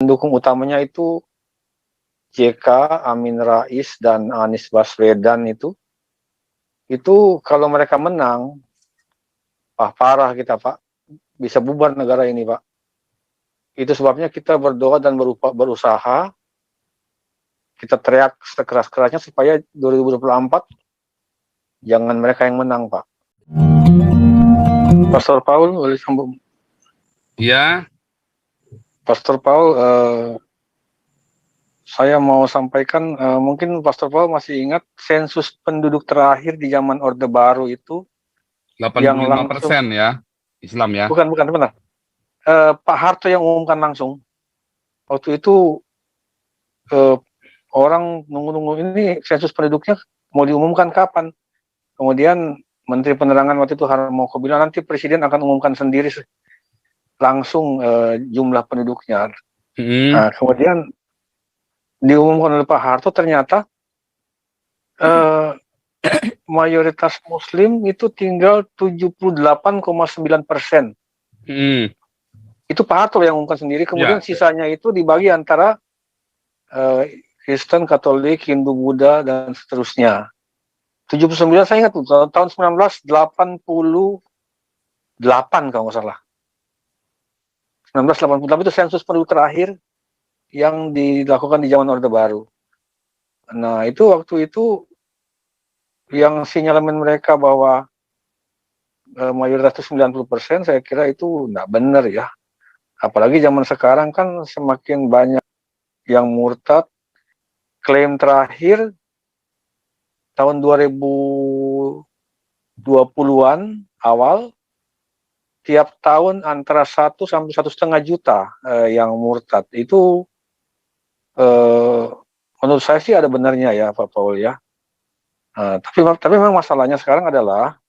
pendukung utamanya itu JK, Amin Rais, dan Anies Baswedan itu kalau mereka menang, parah kita Pak, bisa bubar negara ini Pak. Itu sebabnya kita berdoa dan berusaha, kita teriak sekeras-kerasnya supaya 2024 jangan mereka yang menang Pak. Pastor Paul boleh sambung? Ya. Pastor Paul, saya mau sampaikan, mungkin Pastor Paul masih ingat sensus penduduk terakhir di zaman Orde Baru itu 85% yang langsung, ya, Islam ya? Bukan, benar. Pak Harto yang umumkan langsung. Waktu itu orang nunggu-nunggu ini sensus penduduknya mau diumumkan kapan. Kemudian Menteri Penerangan waktu itu Harmoko bilang nanti Presiden akan umumkan sendiri langsung jumlah penduduknya. Nah, kemudian diumumkan oleh Pak Harto ternyata mayoritas Muslim itu tinggal 78,9%. Itu Pak Harto yang umumkan sendiri. Kemudian sisanya itu dibagi antara Kristen, Katolik, Hindu, Buddha, dan seterusnya. 79 saya ingat tuh, tahun 1988 kalau nggak salah. 1988 itu sensus penduduk terakhir yang dilakukan di zaman Orde Baru. Nah, itu waktu itu yang sinyalemen mereka bahwa mayoritas itu 90%, saya kira itu nggak benar ya. Apalagi zaman sekarang kan semakin banyak yang murtad. Klaim terakhir tahun 2020-an awal, tiap tahun antara 1 sampai 1,5 juta yang murtad. Itu menurut saya sih ada benarnya ya Pak Paul ya. Tapi memang masalahnya sekarang adalah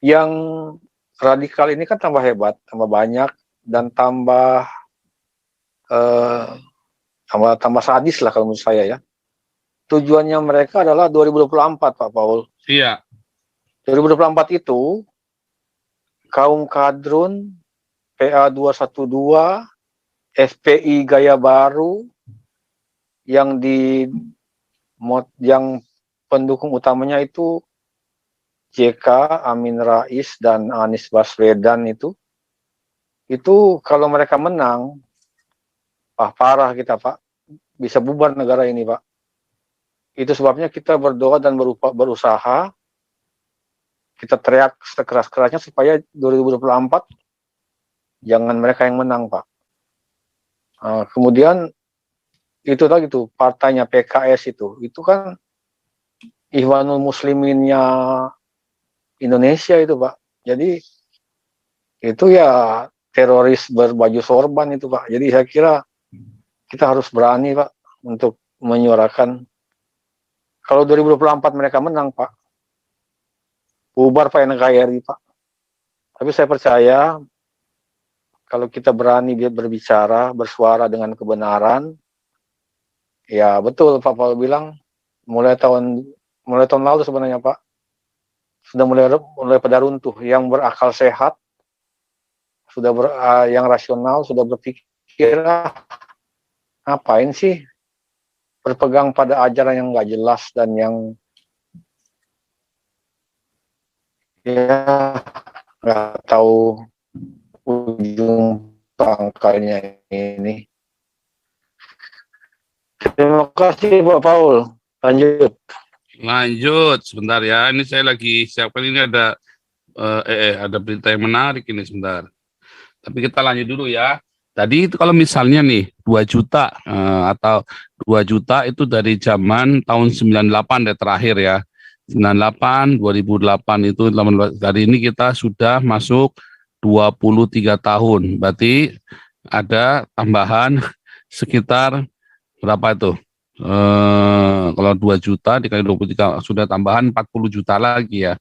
yang radikal ini kan tambah hebat, tambah banyak, dan tambah sadis lah kalau menurut saya ya. Tujuannya mereka adalah 2024 Pak Paul. Iya. 2024 itu kaum kadrun, PA 212, FPI Gaya Baru yang pendukung utamanya itu JK, Amin Rais, dan Anies Baswedan itu kalau mereka menang, parah kita Pak, bisa bubar negara ini Pak. Itu sebabnya kita berdoa dan berusaha, kita teriak sekeras-kerasnya supaya 2024 jangan mereka yang menang Pak. Kemudian itu tadi tuh partainya PKS itu kan Ikhwanul Musliminnya Indonesia itu Pak. Jadi itu ya teroris berbaju sorban itu Pak. Jadi saya kira kita harus berani Pak untuk menyuarakan. Kalau 2024 mereka menang Pak, bubar Pak NKRI Pak. Tapi saya percaya kalau kita berani berbicara, bersuara dengan kebenaran, ya betul Pak Paul bilang, mulai tahun lalu sebenarnya Pak, sudah mulai pada runtuh. Yang berakal sehat, yang rasional, sudah berpikir, ngapain sih berpegang pada ajaran yang nggak jelas dan yang ya nggak tahu ujung pangkalnya ini. Terima kasih Pak Paul. Lanjut sebentar ya. Ini saya lagi siapkan, ini ada berita yang menarik ini sebentar. Tapi kita lanjut dulu ya. Tadi itu kalau misalnya nih 2 juta atau 2 juta itu dari zaman tahun 98 deh terakhir ya. 98, 2008 itu dari ini kita sudah masuk 23 tahun. Berarti ada tambahan sekitar berapa itu? Kalau 2 juta dikali 23 sudah tambahan 40 juta lagi ya.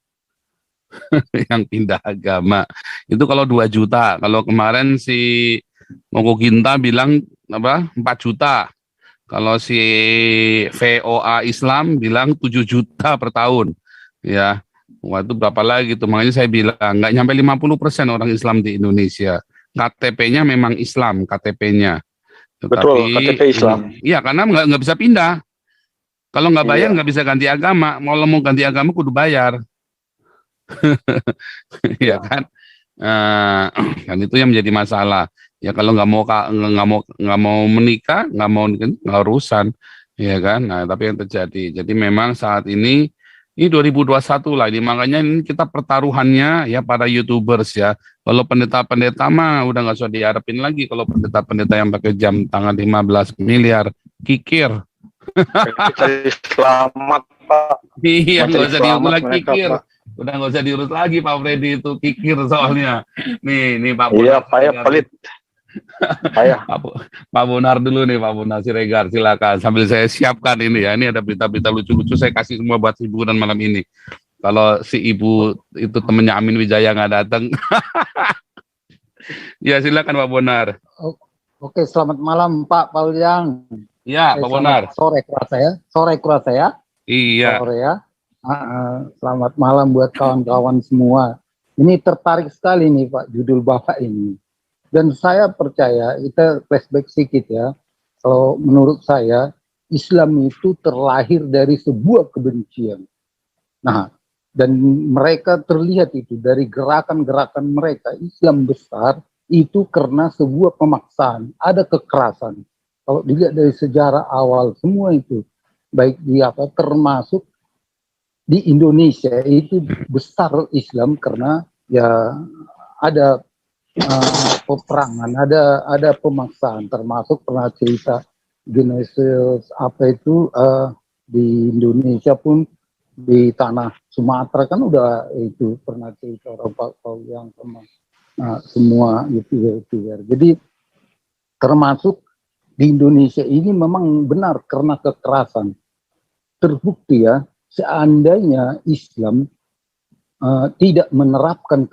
Yang pindah agama. Itu kalau 2 juta. Kalau kemarin si Monggo Ginta bilang 4 juta. Kalau si VOA Islam bilang 7 juta per tahun. Ya. Wah, itu berapa lagi tuh? Makanya saya bilang nggak nyampe 50% orang Islam di Indonesia. KTP-nya memang Islam, KTP-nya. Betul, KTP Islam. Iya, karena nggak bisa pindah. Kalau nggak bayar Iya. nggak bisa ganti agama. Mau ganti agama kudu bayar. Ya kan? Eh, kan itu yang menjadi masalah. Ya kalau nggak mau menikah, nggak urusan, ya kan? Nah, tapi yang terjadi. Jadi memang saat ini 2021 lah. Ini makanya ini kita pertaruhannya ya para YouTubers ya. Kalau pendeta-pendeta mah udah nggak usah diharapin lagi. Kalau pendeta-pendeta yang pakai jam tangan 15 miliar, kikir. Cari selamat, Pak. Iya, nggak Mencari usah diurus selamat lagi mereka, kikir. Pak. Udah nggak usah diurus lagi Pak Freddy, itu kikir soalnya. Nih Pak Iya, Bonar Pak ya, Siregar. pelit. Payah. Pak Bonar dulu nih, Pak Bonar Siregar, silakan. Sambil saya siapkan ini ya. Ini ada berita-berita lucu-lucu saya kasih semua buat hiburan malam ini. Kalau si ibu itu temennya Amin Wijaya nggak datang. Ya silakan Pak Bonar. Oke, selamat malam Pak Pauliang. Ya Pak Bonar. Sore kerasa ya. Sore kerasa ya. Iya. Sore ya. Selamat malam buat kawan-kawan semua. Ini tertarik sekali nih Pak judul Bapak ini. Dan saya percaya, kita flashback sedikit ya. Kalau menurut saya, Islam itu terlahir dari sebuah kebencian. Nah, dan mereka terlihat itu dari gerakan-gerakan mereka. Islam besar itu karena sebuah pemaksaan, ada kekerasan. Kalau dilihat dari sejarah awal semua itu, baik di apa termasuk di Indonesia itu besar Islam karena ya ada peperangan, ada pemaksaan, termasuk pernah cerita Genesis apa itu di Indonesia pun di tanah Sumatera kan udah itu pernah cerita orang Pak yang sama semua itu. Jadi termasuk di Indonesia ini memang benar karena kekerasan. Terbukti ya, seandainya Islam tidak menerapkan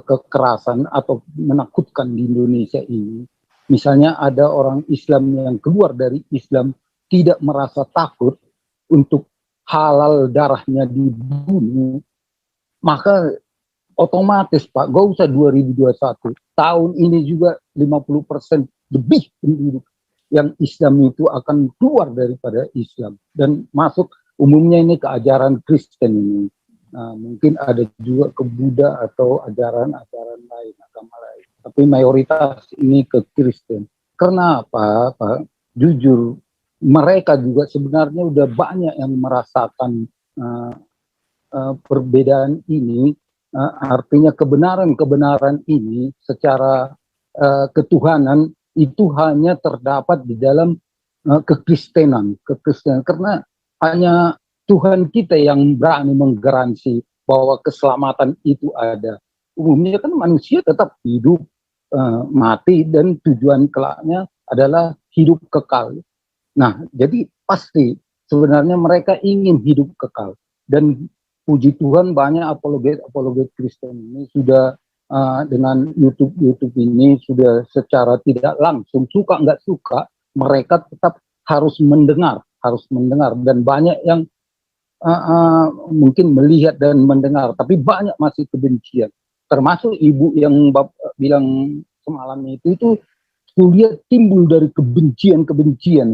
kekerasan atau menakutkan di Indonesia ini, misalnya ada orang Islam yang keluar dari Islam tidak merasa takut untuk halal darahnya dibunuh, maka otomatis Pak, gak usah 2021, tahun ini juga 50% lebih penduduk yang Islam itu akan keluar daripada Islam dan masuk umumnya ini ke ajaran Kristen ini. Nah, mungkin ada juga ke Buddha atau ajaran-ajaran lain, agama lain. Tapi mayoritas ini ke Kristen. Karena apa, Pak? Jujur, mereka juga sebenarnya udah banyak yang merasakan perbedaan ini. Artinya kebenaran ini secara ketuhanan itu hanya terdapat di dalam kekristenan. Karena hanya Tuhan kita yang berani menggaransi bahwa keselamatan itu ada. Umumnya kan manusia tetap hidup, mati, dan tujuan kelaknya adalah hidup kekal. Nah, jadi pasti sebenarnya mereka ingin hidup kekal. Dan puji Tuhan banyak apologet Kristen ini sudah dengan YouTube ini sudah secara tidak langsung, suka nggak suka, mereka tetap harus mendengar. Dan banyak yang mungkin melihat dan mendengar, tapi banyak masih kebencian. Termasuk ibu yang bilang semalam itu kulihat timbul dari kebencian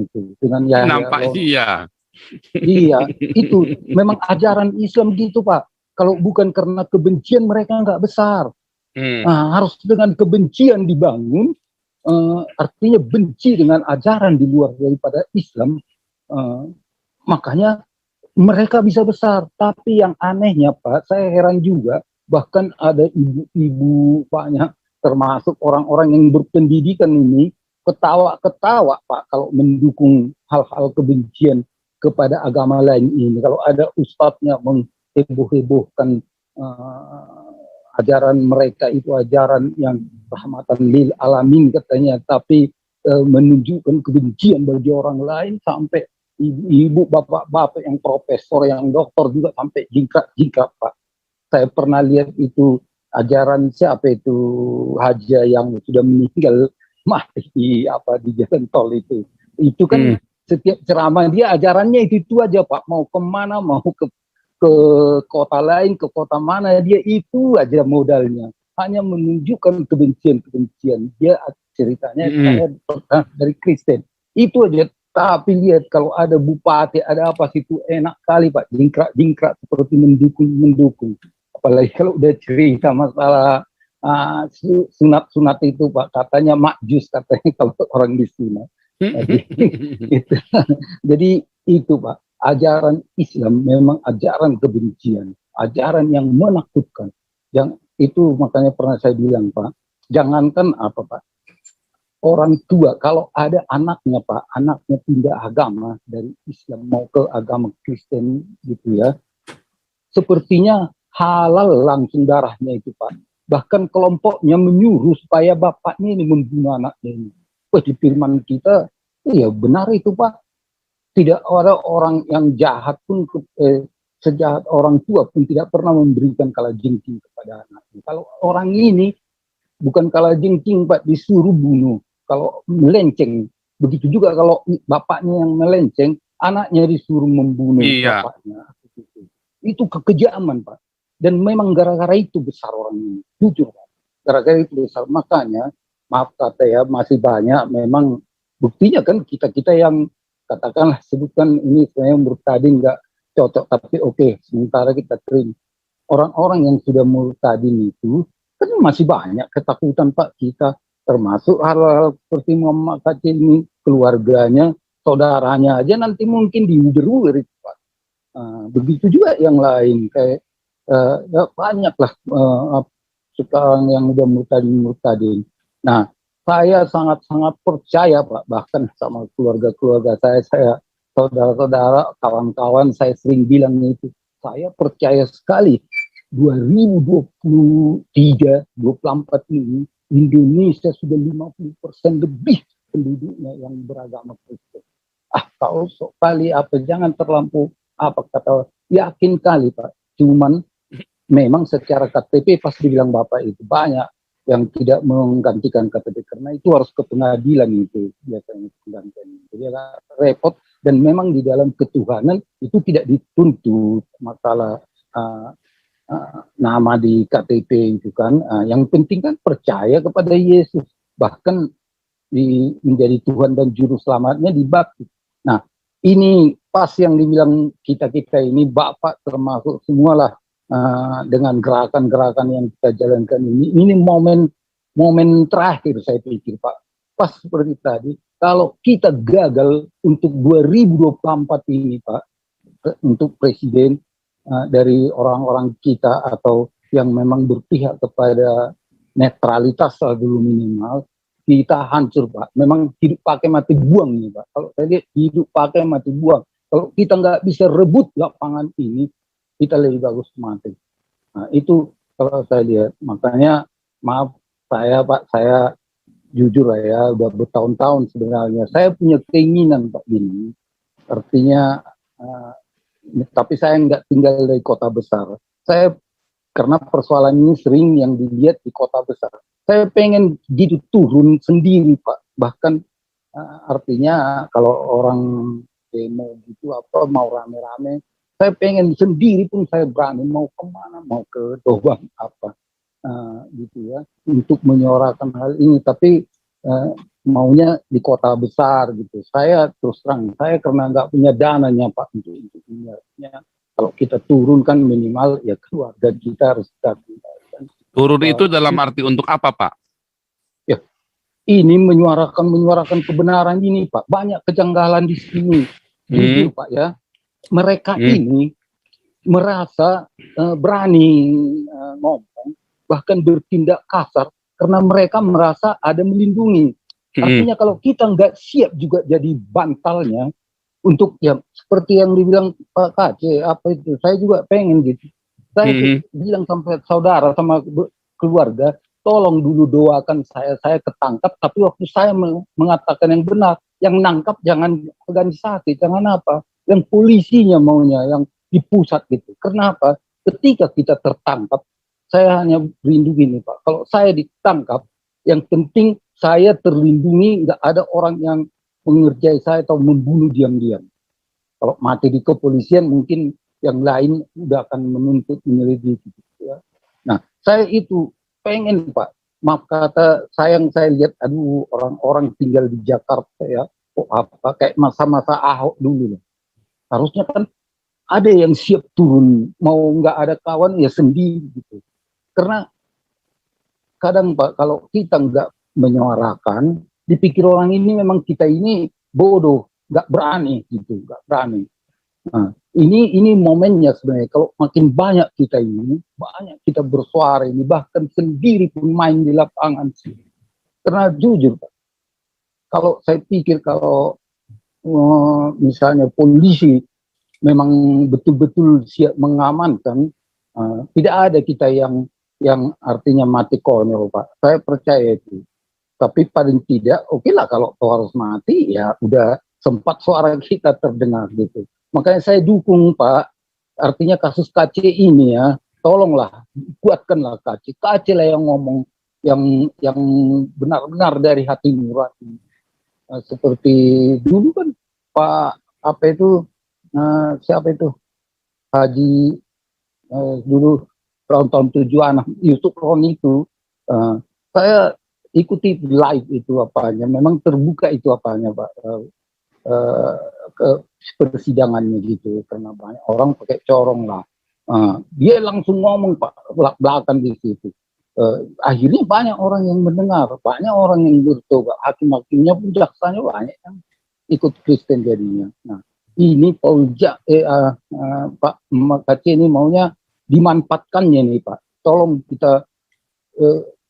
itu dengan Yahya. Nampak iya. Iya, itu memang ajaran Islam gitu Pak. Kalau bukan karena kebencian mereka nggak besar. Nah, harus dengan kebencian dibangun, artinya benci dengan ajaran di luar daripada Islam. Makanya mereka bisa besar. Tapi yang anehnya Pak, saya heran juga, bahkan ada ibu-ibu banyak, termasuk orang-orang yang berpendidikan ini, ketawa-ketawa Pak kalau mendukung hal-hal kebencian kepada agama lain ini. Kalau ada ustadznya mengheboh-hebohkan ajaran mereka itu ajaran yang rahmatan lil alamin katanya, tapi menunjukkan kebencian bagi orang lain, sampai ibu, bapak-bapak yang profesor, yang doktor juga sampai jingkrak Pak. Saya pernah lihat itu ajaran siapa itu Haja yang sudah meninggal mati di jalan tol itu. Itu kan setiap ceramah dia ajarannya itu aja Pak. Mau kemana, mau ke kota lain, ke kota mana, dia itu aja modalnya. hanya menunjukkan kebencian. Dia ceritanya saya dari Kristen. Itu aja. Tapi lihat kalau ada bupati, ada apa situ enak kali Pak, jingkrak seperti mendukung. Apalagi kalau udah cerita masalah sunat itu Pak, katanya makjus katanya kalau orang di sini. Jadi itu Pak, ajaran Islam memang ajaran kebencian, ajaran yang menakutkan. Yang itu makanya pernah saya bilang Pak, jangankan apa Pak, orang tua kalau ada anaknya Pak, anaknya pindah agama dari Islam mau ke agama Kristen gitu ya, sepertinya halal langsung darahnya itu Pak. Bahkan kelompoknya menyuruh supaya bapaknya ini membunuh anaknya ini. Wah, di firman kita, iya benar itu Pak. Tidak ada orang yang jahat pun, sejahat orang tua pun tidak pernah memberikan kalajengking kepada anaknya. Kalau orang ini bukan kalajengking Pak, disuruh bunuh. Kalau melenceng, begitu juga kalau bapaknya yang melenceng, anaknya disuruh membunuh bapaknya. Itu kekejaman Pak. Dan memang gara-gara itu besar orang ini. Jujur Pak. Gara-gara itu besar. Makanya, maaf kata ya, masih banyak memang buktinya kan kita-kita yang katakanlah sebutkan ini sebenarnya murtadin nggak cocok. Tapi oke, sementara kita terima. Orang-orang yang sudah murtadin itu kan masih banyak ketakutan Pak kita. Termasuk hal-hal seperti Muhammad Kacil ini, keluarganya, saudaranya aja nanti mungkin diuder-uder itu Pak. Begitu juga yang lain kayak ya banyaklah sekarang yang udah murtadin. Nah, saya sangat-sangat percaya Pak, bahkan sama keluarga-keluarga saya saudara-saudara, kawan-kawan saya sering bilang itu, saya percaya sekali 2023, 24 ini Indonesia sudah 50% lebih penduduknya yang beragama Kristen. Kalau kali apa, jangan terlampau apa kata, yakin kali Pak. Cuman memang secara KTP pasti bilang Bapak itu banyak yang tidak menggantikan KTP karena itu harus ke pengadilan itu biasanya penggantian. Jadi repot dan memang di dalam ketuhanan itu tidak dituntut masalah nama di KTP itu kan. Yang penting kan percaya kepada Yesus, bahkan menjadi Tuhan dan Juru Selamatnya dibaptis. Nah, ini pas yang dibilang kita-kita ini Bapak termasuk semualah dengan gerakan-gerakan yang kita jalankan ini momen terakhir saya pikir Pak. Pas seperti tadi, kalau kita gagal untuk 2024 ini Pak, untuk presiden dari orang-orang kita atau yang memang berpihak kepada netralitas dulu minimal, kita hancur Pak. Memang hidup pakai mati buang nih Pak. Kalau saya lihat hidup pakai mati buang. Kalau kita nggak bisa rebut lapangan ini, kita lebih bagus mati. Nah, itu kalau saya lihat. Makanya maaf saya Pak, saya jujur lah ya, udah bertahun-tahun sebenarnya. Saya punya keinginan Pak ini. Artinya, tapi saya nggak tinggal dari kota besar. Saya karena persoalan ini sering yang dilihat di kota besar. Saya pengen gitu turun sendiri Pak. Bahkan artinya kalau orang demo gitu apa mau rame-rame, saya pengen sendiri pun saya berani mau kemana, mau ke Dobang apa gitu ya untuk menyuarakan hal ini. Tapi maunya di kota besar gitu. Saya terus terang saya karena nggak punya dananya Pak untuk ini. Kalau kita turunkan minimal ya keluarga kita harus kita turun itu dalam arti untuk apa Pak? Ya, ini menyuarakan kebenaran ini Pak. Banyak kejanggalan di sini. Jujur Pak ya. Mereka ini merasa berani ngomong, bahkan bertindak kasar karena mereka merasa ada melindungi. Artinya kalau kita nggak siap juga jadi bantalnya untuk ya seperti yang dibilang Pak Kace apa itu, saya juga pengen gitu. Saya bilang sampai saudara sama keluarga, tolong dulu doakan saya ketangkap, tapi waktu saya mengatakan yang benar, yang nangkap jangan organisasi, jangan apa, yang polisinya maunya, yang di pusat gitu. Kenapa? Ketika kita tertangkap, saya hanya rindu gini Pak, kalau saya ditangkap, yang penting saya terlindungi, nggak ada orang yang mengerjai saya atau membunuh diam-diam. Kalau mati di kepolisian mungkin yang lain udah akan menuntut menyelidiki. Ya. Nah, saya itu pengen Pak, maaf kata sayang saya lihat, aduh orang-orang tinggal di Jakarta ya, kok apa kayak masa-masa Ahok dulu. Harusnya kan ada yang siap turun, mau nggak ada kawan ya sendiri gitu. Karena kadang Pak, kalau kita nggak menyuarakan, dipikir orang ini memang kita ini bodoh, nggak berani gitu, nggak berani. Nah, ini momennya sebenarnya. Kalau makin banyak kita ini, banyak kita bersuara ini, bahkan sendiri pun main di lapangan sih. Karena jujur Pak, kalau saya pikir kalau misalnya polisi memang betul-betul siap mengamankan, tidak ada kita yang artinya mati konyol Pak. Saya percaya itu. Tapi paling tidak, oke lah kalau harus mati, ya udah sempat suara kita terdengar gitu. Makanya saya dukung Pak, artinya kasus KC ini ya, tolonglah, kuatkanlah KC. KC lah yang ngomong, yang benar-benar dari hati nurani. Seperti dulu kan Pak, apa itu, siapa itu, Haji, dulu tahun-tahun 7 anak Yusuf Ron itu, saya ikuti live itu apanya, memang terbuka itu apanya Pak, ke persidangannya gitu, karena banyak orang pakai corong lah. Dia langsung ngomong Pak, belak-belakan di situ. Akhirnya banyak orang yang mendengar, banyak orang yang bertobat, hakim-hakimnya pun jaksanya banyak yang ikut Kristen jadinya. Nah, ini Pak KC ini maunya dimanfaatkannya nih Pak. Tolong kita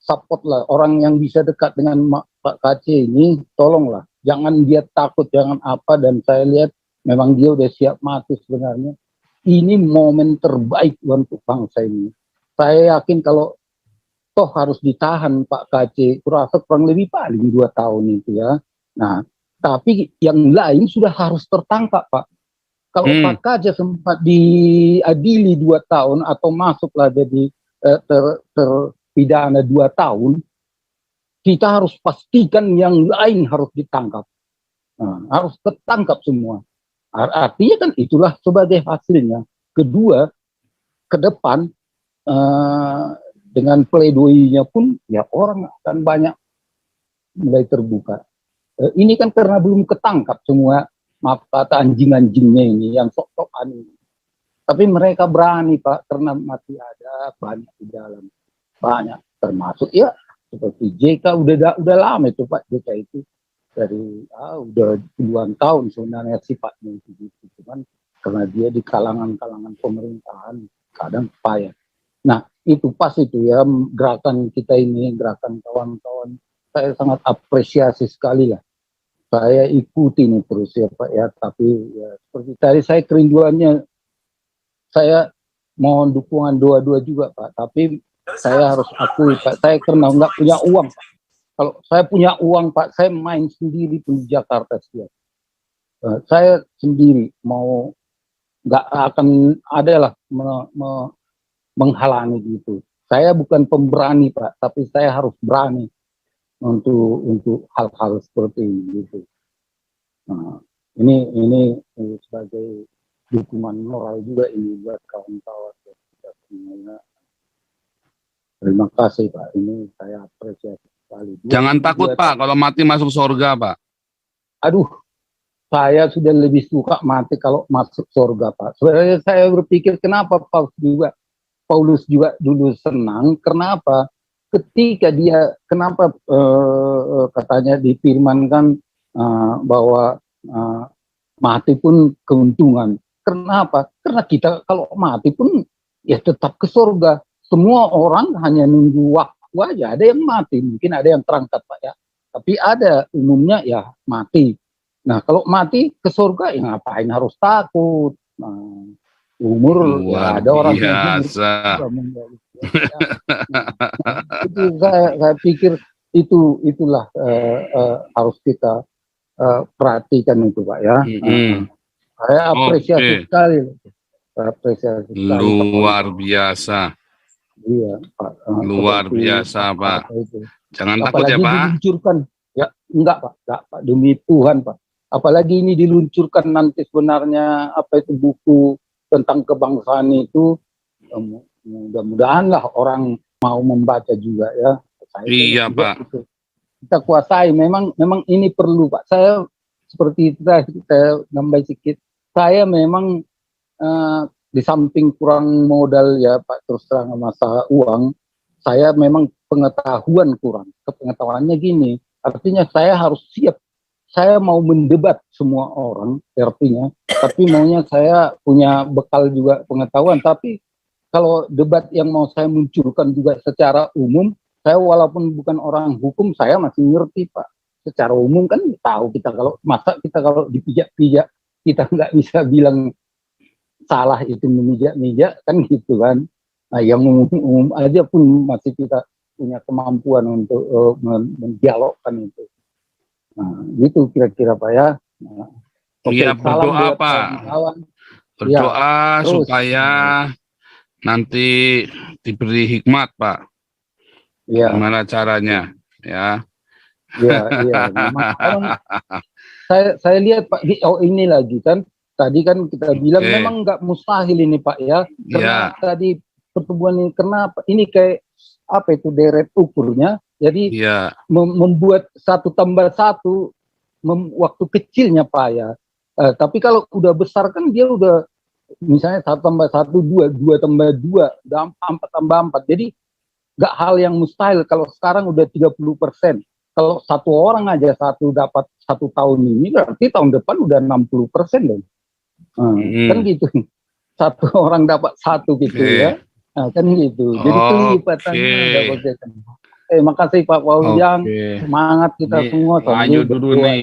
support lah orang yang bisa dekat dengan Pak KC ini, tolonglah. Jangan dia takut, jangan apa, dan saya lihat memang dia udah siap mati sebenarnya. Ini momen terbaik untuk bangsa ini. Saya yakin kalau toh harus ditahan Pak KC, kurang lebih paling 2 tahun itu ya. Nah, tapi yang lain sudah harus tertangkap Pak. Kalau Pak KC sempat diadili 2 tahun atau masuklah jadi terpidana 2 tahun, kita harus pastikan yang lain harus ditangkap. Nah, harus tertangkap semua. Artinya kan itulah sebagai hasilnya. Kedua, ke depan dengan pledoi-nya pun ya orang akan banyak mulai terbuka. Ini kan karena belum ketangkap semua, maaf kata anjing-anjingnya ini yang sok-sokan ini. Tapi mereka berani Pak, karena masih ada banyak di dalam. Banyak, termasuk ya seperti JK, udah lama itu Pak, JK itu. Dari udah puluhan tahun sebenarnya sifatnya itu gitu. Cuman karena dia di kalangan-kalangan pemerintahan, kadang payah. Nah, itu pas itu ya, gerakan kita ini, gerakan kawan-kawan, saya sangat apresiasi sekali lah. Saya ikuti nih terus ya Pak ya, tapi ya seperti tadi saya kerinduannya, saya mohon dukungan doa-doa juga Pak, tapi saya harus akui Pak, saya karena nggak punya uang Pak. Kalau saya punya uang Pak, saya main sendiri di Jakarta setiap. Saya sendiri mau, nggak akan ada lah menghalangi gitu. Saya bukan pemberani Pak, tapi saya harus berani untuk hal-hal seperti ini gitu. Nah, ini sebagai dukungan moral juga ini buat kawan-kawan kita semuanya. Terima kasih Pak, ini saya apresiasi sekali. Jangan takut Pak, kalau mati masuk surga Pak. Aduh, saya sudah lebih suka mati kalau masuk surga Pak. Sebenarnya saya berpikir kenapa Paulus juga dulu senang, kenapa? Ketika dia, kenapa katanya difirmankan bahwa mati pun keuntungan. Kenapa? Karena kita kalau mati pun ya tetap ke surga. Semua orang hanya nunggu waktu aja. Ada yang mati, mungkin ada yang terangkat Pak ya. Tapi ada umumnya ya mati. Nah kalau mati ke surga ya ngapain harus takut. Nah, umur ya ada orang biasa. Itu saya pikir itulah harus kita perhatikan itu Pak ya. Saya apresiasi sekali. Apresiasi sekali. Luar biasa. Iya Pak. Luar biasa Pak. Jangan takut ya Pak. Diluncurkan, ya enggak Pak, demi Tuhan Pak. Apalagi ini diluncurkan nanti sebenarnya apa itu buku tentang kebangsaan itu, mudah-mudahan lah orang mau membaca juga ya. Saya Iya, juga Pak. gitu. Kita kuasai, memang ini perlu Pak. Saya seperti itu tadi, saya nambah sedikit. Saya memang di samping kurang modal ya Pak, terus terang masalah uang, saya memang pengetahuan kurang. Pengetahuannya gini, artinya saya harus siap. Saya mau mendebat semua orang, artinya, tapi maunya saya punya bekal juga pengetahuan. Tapi kalau debat yang mau saya munculkan juga secara umum, saya walaupun bukan orang hukum, saya masih ngerti Pak. Secara umum kan tahu kita kalau dipijak-pijak, kita nggak bisa bilang salah itu memijak-mijak kan gitu kan. Nah yang umum aja pun masih kita punya kemampuan untuk mendialogkan itu. Nah gitu kira-kira Pak ya. Nah, Iya, salam berdoa buat Pak. kawan-kawan. Berdoa terus. supaya nanti diberi hikmat Pak. Iya. Gimana caranya ya? Iya. Memang saya lihat Pak, ini lagi kan. Tadi kan kita bilang memang nggak mustahil ini Pak ya. Karena tadi pertumbuhan ini, kenapa? Ini kayak apa itu deret ukurnya. Jadi membuat 1 tambah 1 waktu kecilnya Pak ya. Tapi kalau udah besar kan dia udah misalnya 1 tambah 1 2, 2 tambah 2, udah 4 tambah 4. Jadi nggak hal yang mustahil kalau sekarang udah 30%. Kalau 1 orang aja dapat 1 tahun ini, berarti tahun depan udah 60% dong. Kan gitu. 1 orang dapat 1 gitu ya. Nah, kan gitu. Jadi kelipatannya ada bagaimana. Makasih Pak Wawijang. Semangat kita semua. Lanjut dulu nih.